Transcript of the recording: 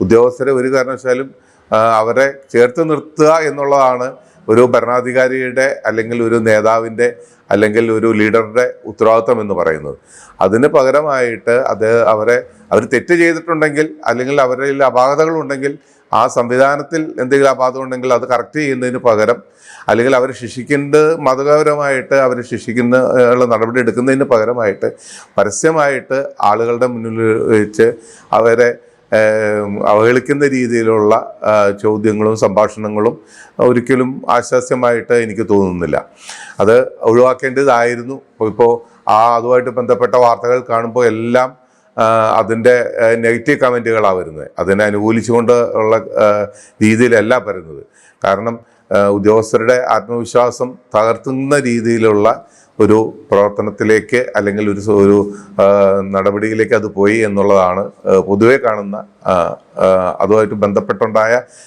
ഉദ്യോഗസ്ഥരെ ഒരു കാരണവശാലും അവരെ ചേർത്ത് നിർത്തുക എന്നുള്ളതാണ് ഒരു ഭരണാധികാരിയുടെ അല്ലെങ്കിൽ ഒരു നേതാവിൻ്റെ അല്ലെങ്കിൽ ഒരു ലീഡറുടെ ഉത്തരവാദിത്വം എന്ന് പറയുന്നത്. അതിന് പകരമായിട്ട് അവർ തെറ്റ് ചെയ്തിട്ടുണ്ടെങ്കിൽ അല്ലെങ്കിൽ അവരിൽ അപാകതകളുണ്ടെങ്കിൽ ആ സംവിധാനത്തിൽ എന്തെങ്കിലും അപാകത ഉണ്ടെങ്കിൽ അത് കറക്റ്റ് ചെയ്യുന്നതിന് പകരം അല്ലെങ്കിൽ അവർ ശിക്ഷിക്കേണ്ടത് മതപരമായിട്ട് അവർ ശിക്ഷിക്കുന്ന നടപടി എടുക്കുന്നതിന് പകരമായിട്ട് പരസ്യമായിട്ട് ആളുകളുടെ മുന്നിൽ വെച്ച് അവരെ അവഹേളിക്കുന്ന രീതിയിലുള്ള ചോദ്യങ്ങളും സംഭാഷണങ്ങളും ഒരിക്കലും ആശാസ്യമായിട്ട് എനിക്ക് തോന്നുന്നില്ല. അത് ഒഴിവാക്കേണ്ടതായിരുന്നു. ഇപ്പോൾ അതുമായിട്ട് ബന്ധപ്പെട്ട വാർത്തകൾ കാണുമ്പോൾ എല്ലാം അതിൻ്റെ നെഗറ്റീവ് കമൻറ്റുകളാണ് വരുന്നത്. അതിനെ അനുകൂലിച്ചുകൊണ്ട് ഉള്ള രീതിയിലല്ല വരുന്നത്. കാരണം ഉദ്യോഗസ്ഥരുടെ ആത്മവിശ്വാസം തകർത്തുന്ന രീതിയിലുള്ള ഒരു പ്രവർത്തനത്തിലേക്ക് അല്ലെങ്കിൽ ഒരു നടപടിയിലേക്ക് അത് പോയി എന്നുള്ളതാണ് പൊതുവെ കാണുന്ന അതുമായിട്ട് ബന്ധപ്പെട്ടുണ്ടായ